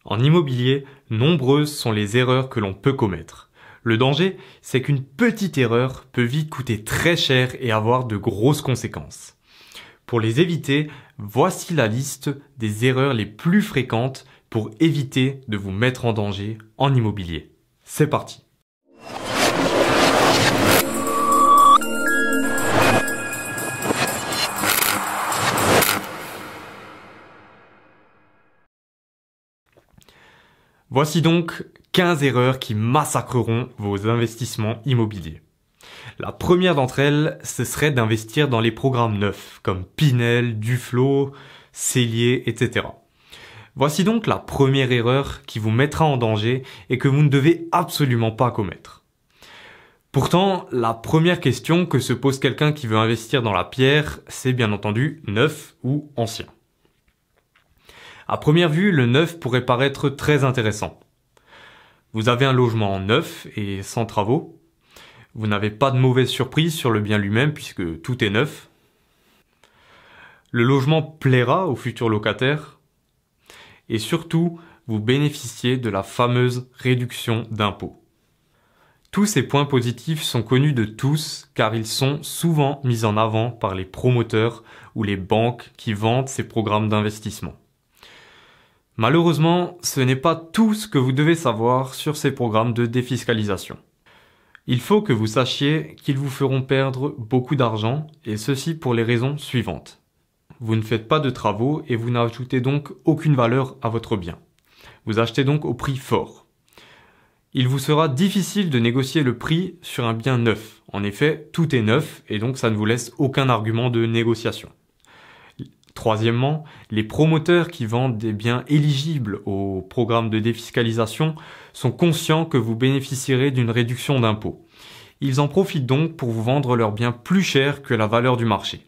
En immobilier, nombreuses sont les erreurs que l'on peut commettre. Le danger, c'est qu'une petite erreur peut vite coûter très cher et avoir de grosses conséquences. Pour les éviter, voici la liste des erreurs les plus fréquentes pour éviter de vous mettre en danger en immobilier. C'est parti! Voici donc 15 erreurs qui massacreront vos investissements immobiliers. La première d'entre elles, ce serait d'investir dans les programmes neufs, comme Pinel, Duflot, Cellier, etc. Voici donc la première erreur qui vous mettra en danger et que vous ne devez absolument pas commettre. Pourtant, la première question que se pose quelqu'un qui veut investir dans la pierre, c'est bien entendu neuf ou ancien. À première vue, le neuf pourrait paraître très intéressant. Vous avez un logement neuf et sans travaux. Vous n'avez pas de mauvaise surprise sur le bien lui-même puisque tout est neuf. Le logement plaira aux futurs locataires. Et surtout, vous bénéficiez de la fameuse réduction d'impôt. Tous ces points positifs sont connus de tous car ils sont souvent mis en avant par les promoteurs ou les banques qui vendent ces programmes d'investissement. Malheureusement, ce n'est pas tout ce que vous devez savoir sur ces programmes de défiscalisation. Il faut que vous sachiez qu'ils vous feront perdre beaucoup d'argent et ceci pour les raisons suivantes. Vous ne faites pas de travaux et vous n'ajoutez donc aucune valeur à votre bien. Vous achetez donc au prix fort. Il vous sera difficile de négocier le prix sur un bien neuf. En effet, tout est neuf et donc ça ne vous laisse aucun argument de négociation. Troisièmement, les promoteurs qui vendent des biens éligibles au programme de défiscalisation sont conscients que vous bénéficierez d'une réduction d'impôt. Ils en profitent donc pour vous vendre leurs biens plus cher que la valeur du marché.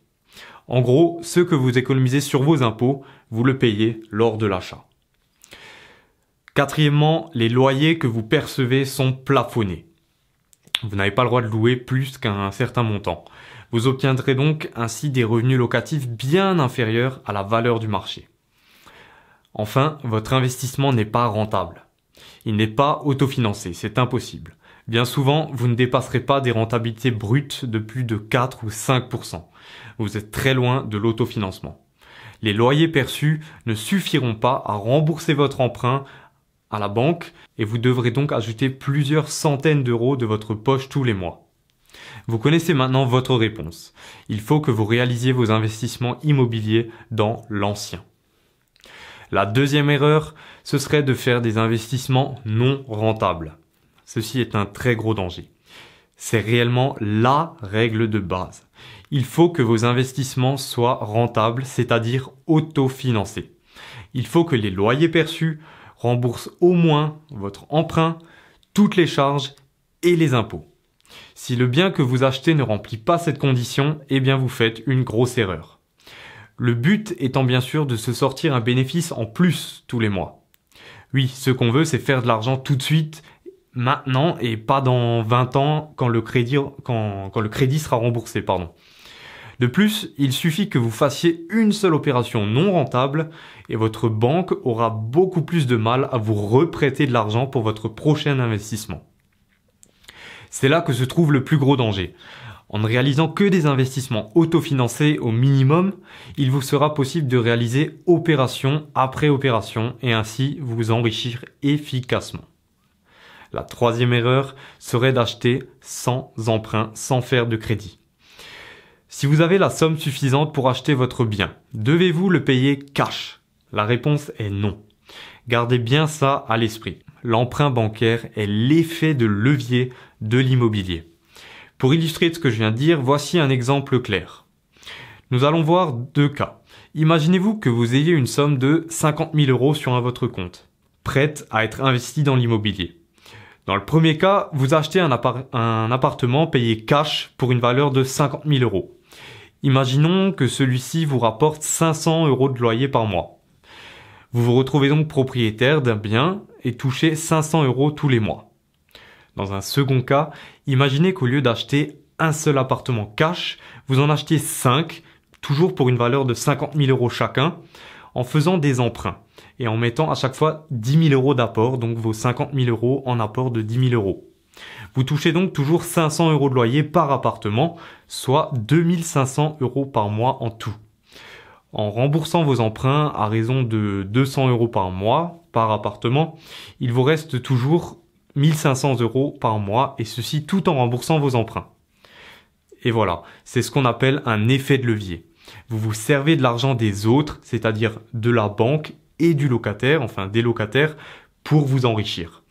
En gros, ce que vous économisez sur vos impôts, vous le payez lors de l'achat. Quatrièmement, les loyers que vous percevez sont plafonnés. Vous n'avez pas le droit de louer plus qu'un certain montant. Vous obtiendrez donc ainsi des revenus locatifs bien inférieurs à la valeur du marché. Enfin, votre investissement n'est pas rentable. Il n'est pas autofinancé, c'est impossible. Bien souvent, vous ne dépasserez pas des rentabilités brutes de plus de 4 ou 5%. Vous êtes très loin de l'autofinancement. Les loyers perçus ne suffiront pas à rembourser votre emprunt à la banque et vous devrez donc ajouter plusieurs centaines d'euros de votre poche tous les mois. Vous connaissez maintenant votre réponse. Il faut que vous réalisiez vos investissements immobiliers dans l'ancien. La deuxième erreur, ce serait de faire des investissements non rentables. Ceci est un très gros danger. C'est réellement la règle de base. Il faut que vos investissements soient rentables, c'est-à-dire autofinancés. Il faut que les loyers perçus remboursent au moins votre emprunt, toutes les charges et les impôts. Si le bien que vous achetez ne remplit pas cette condition, eh bien vous faites une grosse erreur. Le but étant bien sûr de se sortir un bénéfice en plus tous les mois. Oui, ce qu'on veut, c'est faire de l'argent tout de suite, maintenant et pas dans 20 ans quand le crédit sera remboursé, De plus, il suffit que vous fassiez une seule opération non rentable et votre banque aura beaucoup plus de mal à vous reprêter de l'argent pour votre prochain investissement. C'est là que se trouve le plus gros danger. En ne réalisant que des investissements autofinancés au minimum, il vous sera possible de réaliser opération après opération et ainsi vous enrichir efficacement. La troisième erreur serait d'acheter sans emprunt, sans faire de crédit. Si vous avez la somme suffisante pour acheter votre bien, devez-vous le payer cash? La réponse est non. Gardez bien ça à l'esprit. L'emprunt bancaire est l'effet de levier de l'immobilier. Pour illustrer ce que je viens de dire, voici un exemple clair. Nous allons voir deux cas. Imaginez-vous que vous ayez une somme de 50 000 euros sur votre compte, prête à être investie dans l'immobilier. Dans le premier cas, vous achetez un appartement payé cash pour une valeur de 50 000 euros. Imaginons que celui-ci vous rapporte 500 euros de loyer par mois. Vous vous retrouvez donc propriétaire d'un bien et touchez 500 euros tous les mois. Dans un second cas, imaginez qu'au lieu d'acheter un seul appartement cash, vous en achetiez 5, toujours pour une valeur de 50 000 euros chacun, en faisant des emprunts. et en mettant à chaque fois 10 000 euros d'apport, donc vos 50 000 euros en apport de 10 000 euros. Vous touchez donc toujours 500 euros de loyer par appartement, soit 2 500 euros par mois en tout. En remboursant vos emprunts à raison de 200 euros par mois, par appartement, il vous reste toujours 1 500 euros par mois, et ceci tout en remboursant vos emprunts. Et voilà, c'est ce qu'on appelle un effet de levier. Vous vous servez de l'argent des autres, c'est-à-dire de la banque et du locataire, enfin des locataires, pour vous enrichir.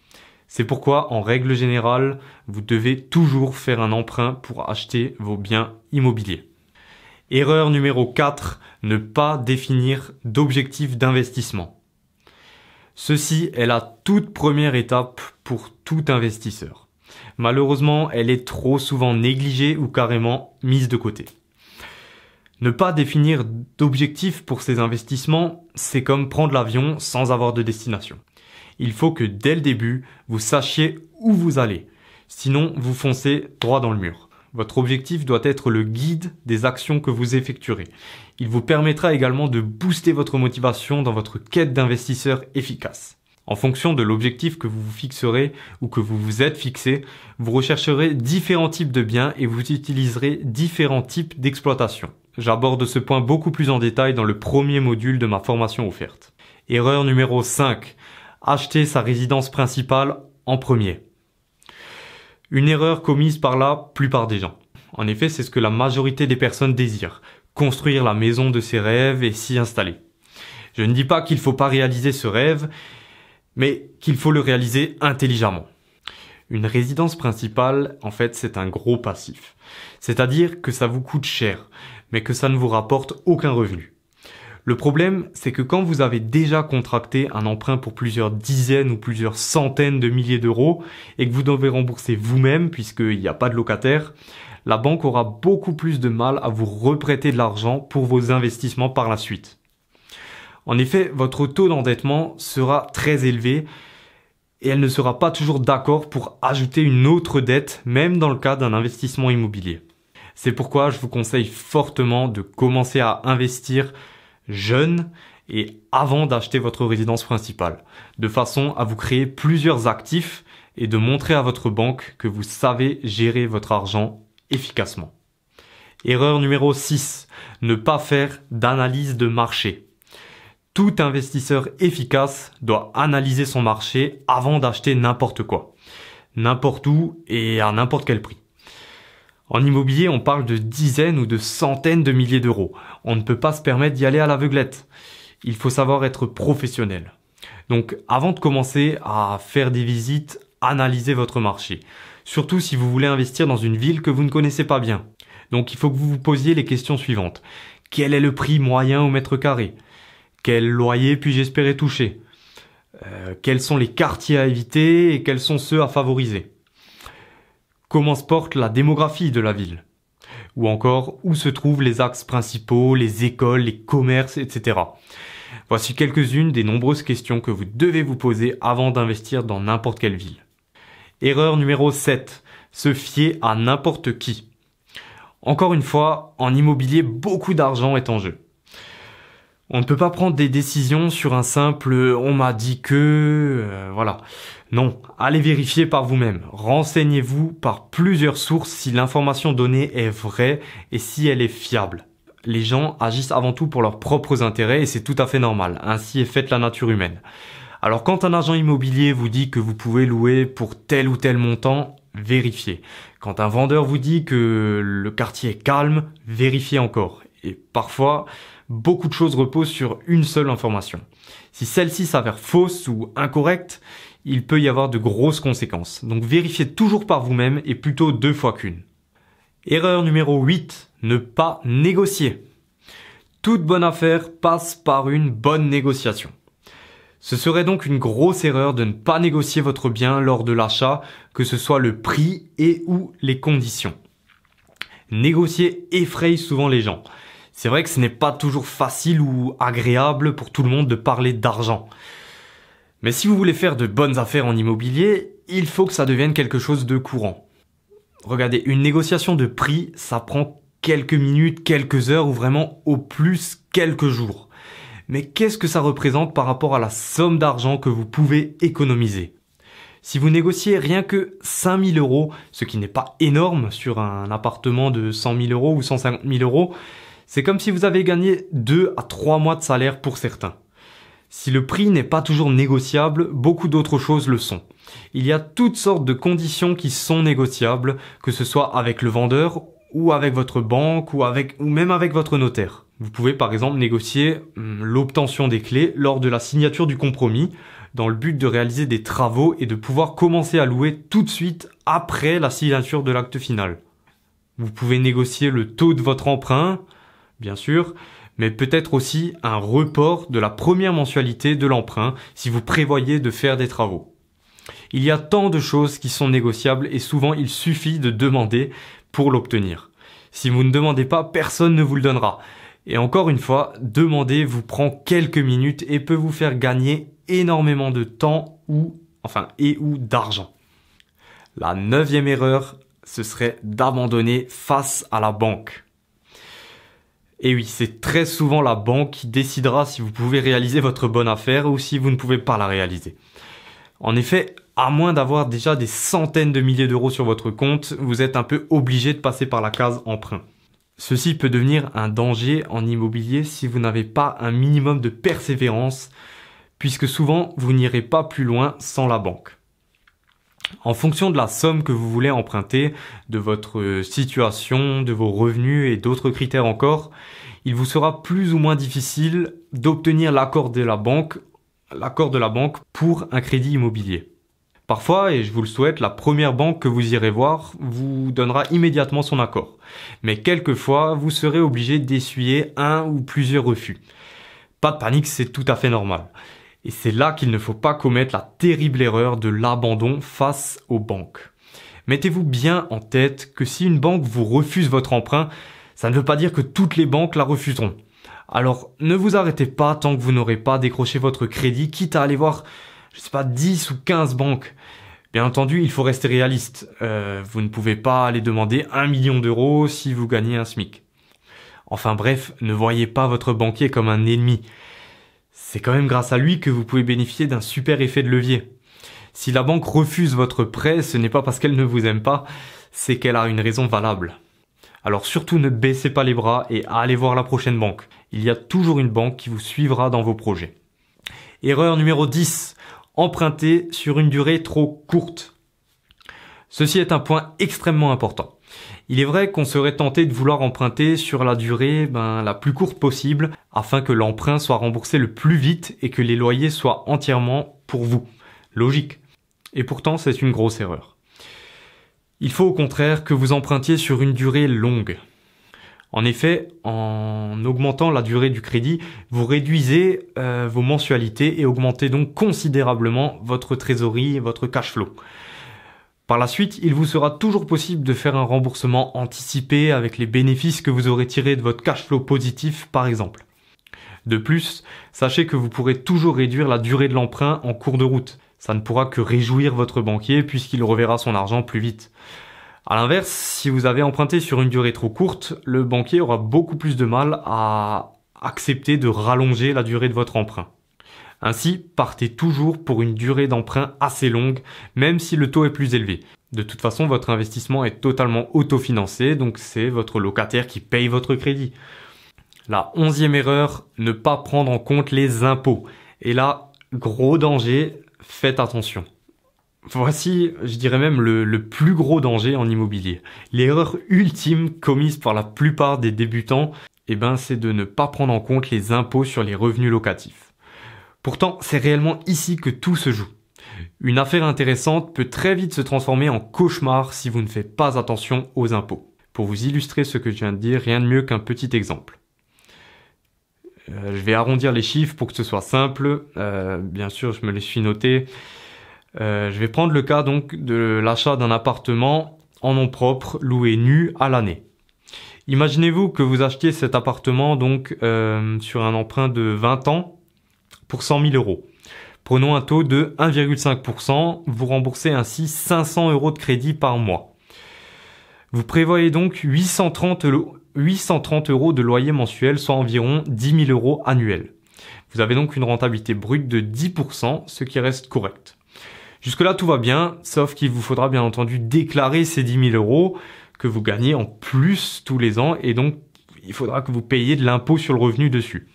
C'est pourquoi, en règle générale, vous devez toujours faire un emprunt pour acheter vos biens immobiliers. Erreur numéro 4, ne pas définir d'objectif d'investissement. Ceci est la toute première étape pour tout investisseur. Malheureusement, elle est trop souvent négligée ou carrément mise de côté. Ne pas définir d'objectif pour ces investissements, c'est comme prendre l'avion sans avoir de destination. Il faut que dès le début, vous sachiez où vous allez. Sinon, vous foncez droit dans le mur. Votre objectif doit être le guide des actions que vous effectuerez. Il vous permettra également de booster votre motivation dans votre quête d'investisseur efficace. En fonction de l'objectif que vous vous fixerez ou que vous vous êtes fixé, vous rechercherez différents types de biens et vous utiliserez différents types d'exploitation. J'aborde ce point beaucoup plus en détail dans le premier module de ma formation offerte. Erreur numéro 5. Acheter sa résidence principale en premier. Une erreur commise par la plupart des gens. En effet, c'est ce que la majorité des personnes désirent. Construire la maison de ses rêves et s'y installer. Je ne dis pas qu'il ne faut pas réaliser ce rêve, mais qu'il faut le réaliser intelligemment. Une résidence principale, en fait, c'est un gros passif. C'est-à-dire que ça vous coûte cher, mais que ça ne vous rapporte aucun revenu. Le problème, c'est que quand vous avez déjà contracté un emprunt pour plusieurs dizaines ou plusieurs centaines de milliers d'euros et que vous devez rembourser vous-même puisqu'il n'y a pas de locataire, la banque aura beaucoup plus de mal à vous reprêter de l'argent pour vos investissements par la suite. En effet, votre taux d'endettement sera très élevé et elle ne sera pas toujours d'accord pour ajouter une autre dette, même dans le cas d'un investissement immobilier. C'est pourquoi je vous conseille fortement de commencer à investir jeune et avant d'acheter votre résidence principale, de façon à vous créer plusieurs actifs et de montrer à votre banque que vous savez gérer votre argent efficacement. Erreur numéro 6, ne pas faire d'analyse de marché. Tout investisseur efficace doit analyser son marché avant d'acheter n'importe quoi, n'importe où et à n'importe quel prix. En immobilier, on parle de dizaines ou de centaines de milliers d'euros. On ne peut pas se permettre d'y aller à l'aveuglette. Il faut savoir être professionnel. Donc, avant de commencer à faire des visites, analysez votre marché. Surtout si vous voulez investir dans une ville que vous ne connaissez pas bien. Donc, il faut que vous vous posiez les questions suivantes. Quel est le prix moyen au mètre carré ? Quel loyer puis-je espérer toucher ? Quels sont les quartiers à éviter et quels sont ceux à favoriser ? Comment se porte la démographie de la ville? Ou encore, où se trouvent les axes principaux, les écoles, les commerces, etc. Voici quelques-unes des nombreuses questions que vous devez vous poser avant d'investir dans n'importe quelle ville. Erreur numéro 7. Se fier à n'importe qui. Encore une fois, en immobilier, beaucoup d'argent est en jeu. On ne peut pas prendre des décisions sur un simple « on m'a dit que voilà ». Non, allez vérifier par vous-même. Renseignez-vous par plusieurs sources si l'information donnée est vraie et si elle est fiable. Les gens agissent avant tout pour leurs propres intérêts et c'est tout à fait normal. Ainsi est faite la nature humaine. Alors quand un agent immobilier vous dit que vous pouvez louer pour tel ou tel montant, vérifiez. Quand un vendeur vous dit que le quartier est calme, vérifiez encore. Et parfois, beaucoup de choses reposent sur une seule information. Si celle-ci s'avère fausse ou incorrecte, il peut y avoir de grosses conséquences. Donc vérifiez toujours par vous-même et plutôt 2 fois qu'une. Erreur numéro 8, ne pas négocier. Toute bonne affaire passe par une bonne négociation. Ce serait donc une grosse erreur de ne pas négocier votre bien lors de l'achat, que ce soit le prix et ou les conditions. Négocier effraie souvent les gens. C'est vrai que ce n'est pas toujours facile ou agréable pour tout le monde de parler d'argent. Mais si vous voulez faire de bonnes affaires en immobilier, il faut que ça devienne quelque chose de courant. Regardez, une négociation de prix, ça prend quelques minutes, quelques heures ou vraiment au plus quelques jours. Mais qu'est-ce que ça représente par rapport à la somme d'argent que vous pouvez économiser? Si vous négociez rien que 5 000 euros, ce qui n'est pas énorme sur un appartement de 100 000 euros ou 150 000 euros, c'est comme si vous avez gagné 2 à 3 mois de salaire pour certains. Si le prix n'est pas toujours négociable, beaucoup d'autres choses le sont. Il y a toutes sortes de conditions qui sont négociables, que ce soit avec le vendeur ou avec votre banque ou même avec votre notaire. Vous pouvez par exemple négocier l'obtention des clés lors de la signature du compromis, dans le but de réaliser des travaux et de pouvoir commencer à louer tout de suite après la signature de l'acte final. Vous pouvez négocier le taux de votre emprunt, bien sûr, mais peut-être aussi un report de la première mensualité de l'emprunt si vous prévoyez de faire des travaux. Il y a tant de choses qui sont négociables et souvent il suffit de demander pour l'obtenir. Si vous ne demandez pas, personne ne vous le donnera. Et encore une fois, demander vous prend quelques minutes et peut vous faire gagner énormément de temps ou d'argent. La 9e erreur, ce serait d'abandonner face à la banque. Et oui, c'est très souvent la banque qui décidera si vous pouvez réaliser votre bonne affaire ou si vous ne pouvez pas la réaliser. En effet, à moins d'avoir déjà des centaines de milliers d'euros sur votre compte, vous êtes un peu obligé de passer par la case emprunt. Ceci peut devenir un danger en immobilier si vous n'avez pas un minimum de persévérance, puisque souvent vous n'irez pas plus loin sans la banque. En fonction de la somme que vous voulez emprunter, de votre situation, de vos revenus et d'autres critères encore, il vous sera plus ou moins difficile d'obtenir l'accord de la banque pour un crédit immobilier. Parfois, et je vous le souhaite, la première banque que vous irez voir vous donnera immédiatement son accord. Mais quelquefois, vous serez obligé d'essuyer un ou plusieurs refus. Pas de panique, c'est tout à fait normal. Et c'est là qu'il ne faut pas commettre la terrible erreur de l'abandon face aux banques. Mettez-vous bien en tête que si une banque vous refuse votre emprunt, ça ne veut pas dire que toutes les banques la refuseront. Alors, ne vous arrêtez pas tant que vous n'aurez pas décroché votre crédit, quitte à aller voir, 10 ou 15 banques. Bien entendu, il faut rester réaliste. Vous ne pouvez pas aller demander 1 million d'euros si vous gagnez un SMIC. Enfin bref, ne voyez pas votre banquier comme un ennemi. C'est quand même grâce à lui que vous pouvez bénéficier d'un super effet de levier. Si la banque refuse votre prêt, ce n'est pas parce qu'elle ne vous aime pas, c'est qu'elle a une raison valable. Alors surtout ne baissez pas les bras et allez voir la prochaine banque. Il y a toujours une banque qui vous suivra dans vos projets. Erreur numéro 10. Emprunter sur une durée trop courte. Ceci est un point extrêmement important. Il est vrai qu'on serait tenté de vouloir emprunter sur la durée la plus courte possible afin que l'emprunt soit remboursé le plus vite et que les loyers soient entièrement pour vous. Logique. Et pourtant, c'est une grosse erreur. Il faut au contraire que vous empruntiez sur une durée longue. En effet, en augmentant la durée du crédit, vous réduisez vos mensualités et augmentez donc considérablement votre trésorerie et votre cash flow. Par la suite, il vous sera toujours possible de faire un remboursement anticipé avec les bénéfices que vous aurez tirés de votre cash flow positif par exemple. De plus, sachez que vous pourrez toujours réduire la durée de l'emprunt en cours de route. Ça ne pourra que réjouir votre banquier puisqu'il reverra son argent plus vite. À l'inverse, si vous avez emprunté sur une durée trop courte, le banquier aura beaucoup plus de mal à accepter de rallonger la durée de votre emprunt. Ainsi, partez toujours pour une durée d'emprunt assez longue, même si le taux est plus élevé. De toute façon, votre investissement est totalement autofinancé, donc c'est votre locataire qui paye votre crédit. La 11e erreur, ne pas prendre en compte les impôts. Et là, gros danger, faites attention. Voici, je dirais même le plus gros danger en immobilier. L'erreur ultime commise par la plupart des débutants, c'est de ne pas prendre en compte les impôts sur les revenus locatifs. Pourtant, c'est réellement ici que tout se joue. Une affaire intéressante peut très vite se transformer en cauchemar si vous ne faites pas attention aux impôts. Pour vous illustrer ce que je viens de dire, rien de mieux qu'un petit exemple. Je vais arrondir les chiffres pour que ce soit simple. Bien sûr, je me les suis notés. Je vais prendre le cas donc de l'achat d'un appartement en nom propre, loué nu à l'année. Imaginez-vous que vous achetiez cet appartement donc sur un emprunt de 20 ans pour 100 000 euros. Prenons un taux de 1,5%, vous remboursez ainsi 500 euros de crédit par mois. Vous prévoyez donc 830 euros de loyer mensuel, soit environ 10 000 euros annuels. Vous avez donc une rentabilité brute de 10%, ce qui reste correct. Jusque-là, tout va bien, sauf qu'il vous faudra bien entendu déclarer ces 10 000 euros que vous gagnez en plus tous les ans, et donc il faudra que vous payiez de l'impôt sur le revenu dessus.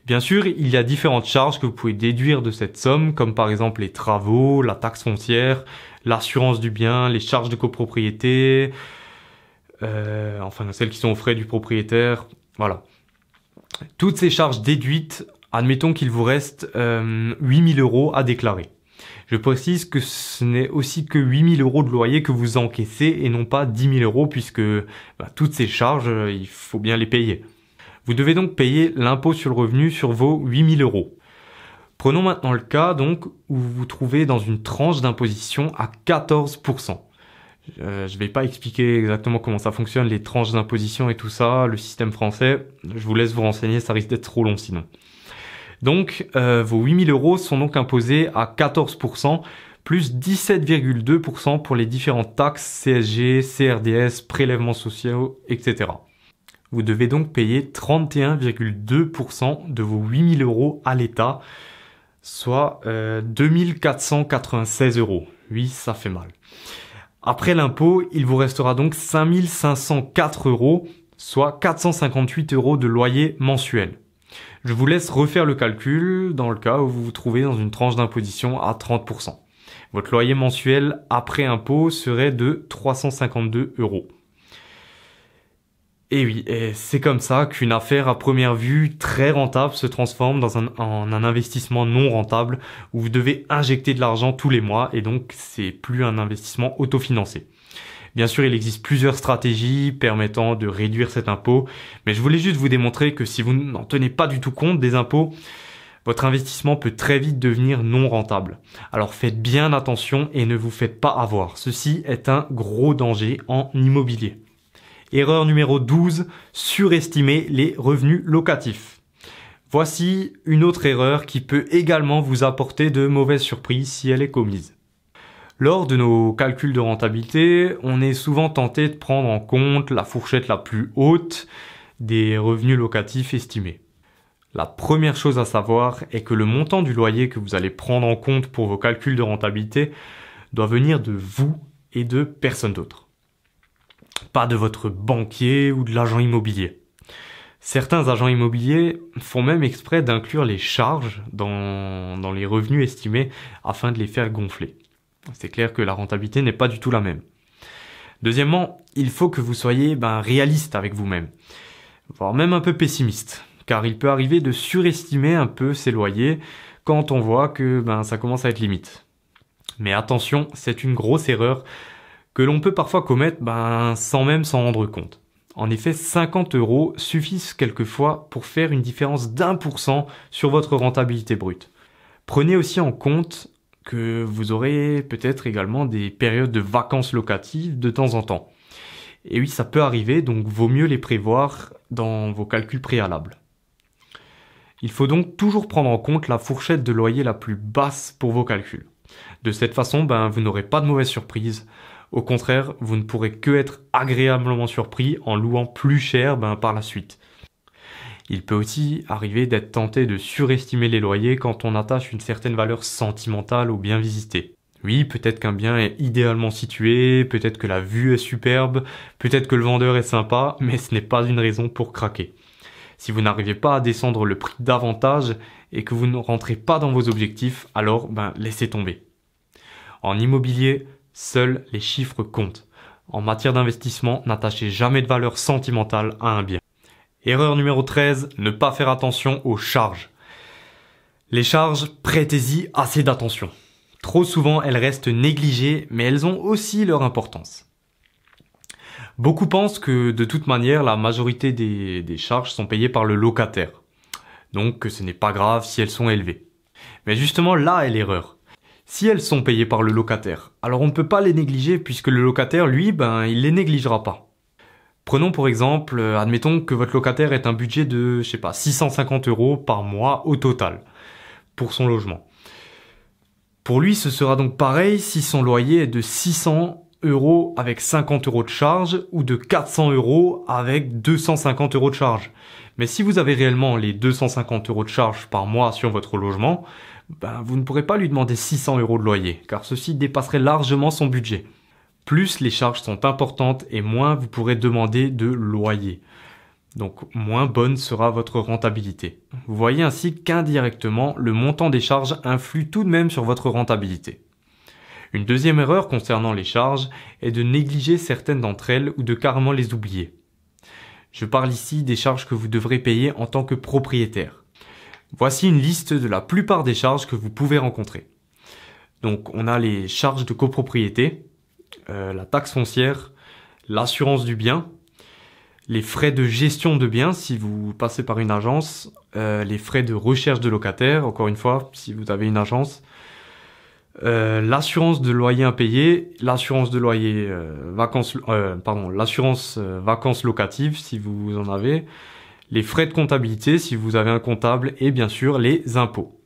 Bien sûr, il y a différentes charges que vous pouvez déduire de cette somme, comme par exemple les travaux, la taxe foncière, l'assurance du bien, les charges de copropriété, enfin celles qui sont aux frais du propriétaire, voilà. Toutes ces charges déduites, admettons qu'il vous reste 8 000 euros à déclarer. Je précise que ce n'est aussi que 8 000 euros de loyer que vous encaissez et non pas 10 000 euros puisque toutes ces charges, il faut bien les payer. Vous devez donc payer l'impôt sur le revenu sur vos 8 000 euros. Prenons maintenant le cas donc où vous vous trouvez dans une tranche d'imposition à 14%. Je vais pas expliquer exactement comment ça fonctionne, les tranches d'imposition et tout ça, le système français. Je vous laisse vous renseigner, ça risque d'être trop long sinon. Donc, vos 8 000 euros sont donc imposés à 14%, plus 17,2% pour les différentes taxes, CSG, CRDS, prélèvements sociaux, etc. Vous devez donc payer 31,2% de vos 8 000 euros à l'État, soit 2 496 euros. Oui, ça fait mal. Après l'impôt, il vous restera donc 5 504 euros, soit 458 euros de loyer mensuel. Je vous laisse refaire le calcul dans le cas où vous vous trouvez dans une tranche d'imposition à 30%. Votre loyer mensuel après impôt serait de 352 euros. Et oui, c'est comme ça qu'une affaire à première vue très rentable se transforme en un investissement non rentable où vous devez injecter de l'argent tous les mois et donc c'est plus un investissement autofinancé. Bien sûr, il existe plusieurs stratégies permettant de réduire cet impôt, mais je voulais juste vous démontrer que si vous n'en tenez pas du tout compte des impôts, votre investissement peut très vite devenir non rentable. Alors faites bien attention et ne vous faites pas avoir. Ceci est un gros danger en immobilier. Erreur numéro 12, surestimer les revenus locatifs. Voici une autre erreur qui peut également vous apporter de mauvaises surprises si elle est commise. Lors de nos calculs de rentabilité, on est souvent tenté de prendre en compte la fourchette la plus haute des revenus locatifs estimés. La première chose à savoir est que le montant du loyer que vous allez prendre en compte pour vos calculs de rentabilité doit venir de vous et de personne d'autre. Pas de votre banquier ou de l'agent immobilier. Certains agents immobiliers font même exprès d'inclure les charges dans les revenus estimés afin de les faire gonfler. C'est clair que la rentabilité n'est pas du tout la même. Deuxièmement, il faut que vous soyez réaliste avec vous-même, voire même un peu pessimiste, car il peut arriver de surestimer un peu ses loyers quand on voit que ça commence à être limite. Mais attention, c'est une grosse erreur que l'on peut parfois commettre sans même s'en rendre compte. En effet, 50 euros suffisent quelquefois pour faire une différence d'1% sur votre rentabilité brute. Prenez aussi en compte que vous aurez peut-être également des périodes de vacances locatives de temps en temps. Et oui, ça peut arriver, donc vaut mieux les prévoir dans vos calculs préalables. Il faut donc toujours prendre en compte la fourchette de loyer la plus basse pour vos calculs. De cette façon, vous n'aurez pas de mauvaises surprises. Au contraire, vous ne pourrez que être agréablement surpris en louant plus cher par la suite. Il peut aussi arriver d'être tenté de surestimer les loyers quand on attache une certaine valeur sentimentale au bien visité. Oui, peut-être qu'un bien est idéalement situé, peut-être que la vue est superbe, peut-être que le vendeur est sympa, mais ce n'est pas une raison pour craquer. Si vous n'arrivez pas à descendre le prix davantage et que vous ne rentrez pas dans vos objectifs, alors laissez tomber. En immobilier, seuls les chiffres comptent. En matière d'investissement, n'attachez jamais de valeur sentimentale à un bien. Erreur numéro 13, ne pas faire attention aux charges. Les charges, prêtez-y assez d'attention. Trop souvent, elles restent négligées, mais elles ont aussi leur importance. Beaucoup pensent que de toute manière, la majorité des charges sont payées par le locataire. Donc que ce n'est pas grave si elles sont élevées. Mais justement, là est l'erreur. Si elles sont payées par le locataire, alors on ne peut pas les négliger puisque le locataire, lui, il les négligera pas. Prenons pour exemple, admettons que votre locataire ait un budget de, 650 euros par mois au total pour son logement. Pour lui, ce sera donc pareil si son loyer est de 600 € avec 50 € de charge ou de 400 € avec 250 € de charge. Mais si vous avez réellement les 250 € de charge par mois sur votre logement, vous ne pourrez pas lui demander 600 € de loyer, car ceci dépasserait largement son budget. Plus les charges sont importantes et moins vous pourrez demander de loyer. Donc moins bonne sera votre rentabilité. Vous voyez ainsi qu'indirectement, le montant des charges influe tout de même sur votre rentabilité. Une deuxième erreur concernant les charges est de négliger certaines d'entre elles ou de carrément les oublier. Je parle ici des charges que vous devrez payer en tant que propriétaire. Voici une liste de la plupart des charges que vous pouvez rencontrer. Donc on a les charges de copropriété, la taxe foncière, l'assurance du bien, les frais de gestion de biens si vous passez par une agence, les frais de recherche de locataires, encore une fois, si vous avez une agence, l'assurance de loyer impayé, l'assurance de loyer l'assurance vacances locatives si vous en avez, les frais de comptabilité si vous avez un comptable et bien sûr les impôts.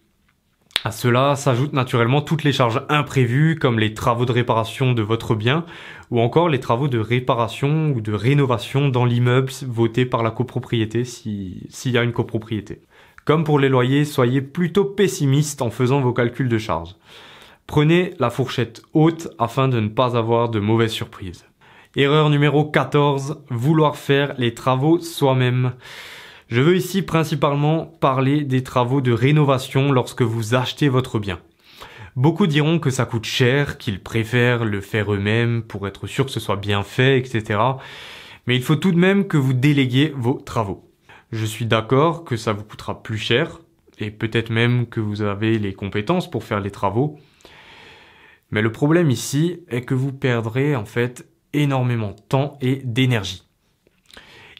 À cela s'ajoutent naturellement toutes les charges imprévues comme les travaux de réparation de votre bien ou encore les travaux de réparation ou de rénovation dans l'immeuble voté par la copropriété s'il y a une copropriété. Comme pour les loyers, soyez plutôt pessimiste en faisant vos calculs de charges. Prenez la fourchette haute afin de ne pas avoir de mauvaises surprises. Erreur numéro 14, vouloir faire les travaux soi-même. Je veux ici principalement parler des travaux de rénovation lorsque vous achetez votre bien. Beaucoup diront que ça coûte cher, qu'ils préfèrent le faire eux-mêmes pour être sûr que ce soit bien fait, etc. Mais il faut tout de même que vous déléguiez vos travaux. Je suis d'accord que ça vous coûtera plus cher, et peut-être même que vous avez les compétences pour faire les travaux. Mais le problème ici est que vous perdrez en fait énormément de temps et d'énergie.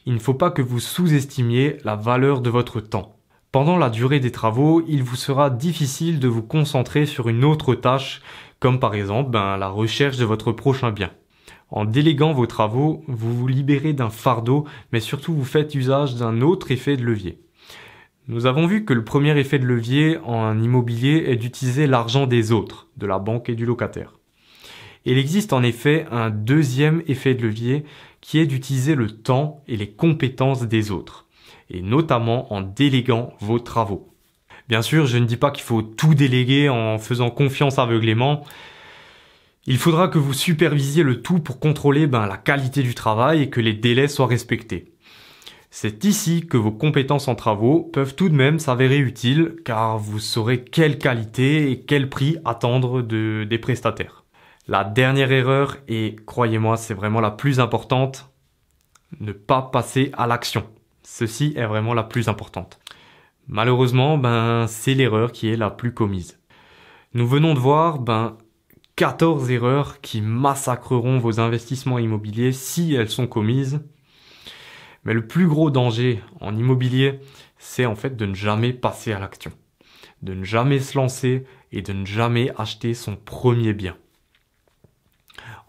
Il ne faut pas que vous sous-estimiez la valeur de votre temps. Pendant la durée des travaux, il vous sera difficile de vous concentrer sur une autre tâche, comme par exemple la recherche de votre prochain bien. En déléguant vos travaux, vous vous libérez d'un fardeau, mais surtout vous faites usage d'un autre effet de levier. Nous avons vu que le premier effet de levier en immobilier est d'utiliser l'argent des autres, de la banque et du locataire. Il existe en effet un deuxième effet de levier qui est d'utiliser le temps et les compétences des autres, et notamment en déléguant vos travaux. Bien sûr, je ne dis pas qu'il faut tout déléguer en faisant confiance aveuglément. Il faudra que vous supervisiez le tout pour contrôler la qualité du travail et que les délais soient respectés. C'est ici que vos compétences en travaux peuvent tout de même s'avérer utiles car vous saurez quelle qualité et quel prix attendre des prestataires. La dernière erreur, et croyez-moi, c'est vraiment la plus importante, ne pas passer à l'action. Ceci est vraiment la plus importante. Malheureusement, c'est l'erreur qui est la plus commise. Nous venons de voir 14 erreurs qui massacreront vos investissements immobiliers si elles sont commises. Mais le plus gros danger en immobilier, c'est en fait de ne jamais passer à l'action, de ne jamais se lancer et de ne jamais acheter son premier bien.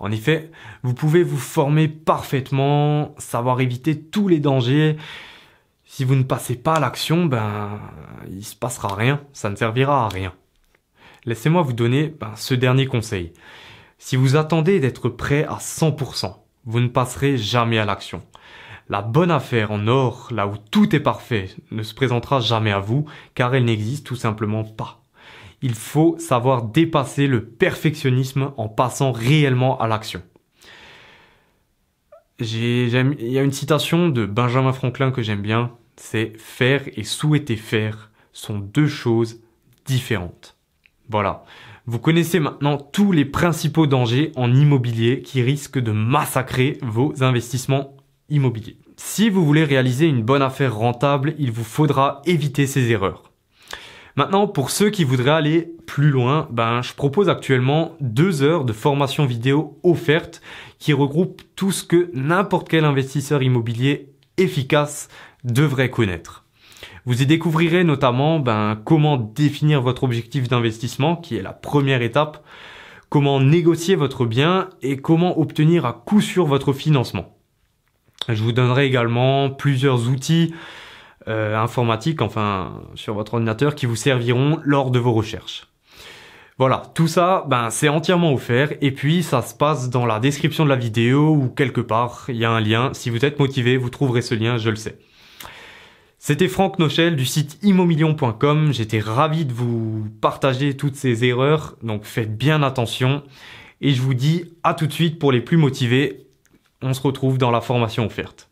En effet, vous pouvez vous former parfaitement, savoir éviter tous les dangers. Si vous ne passez pas à l'action, il se passera rien, ça ne servira à rien. Laissez-moi vous donner ce dernier conseil. Si vous attendez d'être prêt à 100%, vous ne passerez jamais à l'action. La bonne affaire en or, là où tout est parfait, ne se présentera jamais à vous, car elle n'existe tout simplement pas. Il faut savoir dépasser le perfectionnisme en passant réellement à l'action. Il y a une citation de Benjamin Franklin que j'aime bien, c'est « faire et souhaiter faire sont deux choses différentes ». Voilà, vous connaissez maintenant tous les principaux dangers en immobilier qui risquent de massacrer vos investissements immobiliers. Si vous voulez réaliser une bonne affaire rentable, il vous faudra éviter ces erreurs. Maintenant, pour ceux qui voudraient aller plus loin, je propose actuellement 2 heures de formation vidéo offerte qui regroupe tout ce que n'importe quel investisseur immobilier efficace devrait connaître. Vous y découvrirez notamment comment définir votre objectif d'investissement, qui est la première étape, comment négocier votre bien et comment obtenir à coup sûr votre financement. Je vous donnerai également plusieurs outils informatiques, sur votre ordinateur, qui vous serviront lors de vos recherches. Voilà, tout ça, c'est entièrement offert et puis ça se passe dans la description de la vidéo ou quelque part, il y a un lien. Si vous êtes motivé, vous trouverez ce lien, je le sais. C'était Franck Nochel du site immomillion.com. J'étais ravi de vous partager toutes ces erreurs, donc faites bien attention. Et je vous dis à tout de suite pour les plus motivés. On se retrouve dans la formation offerte.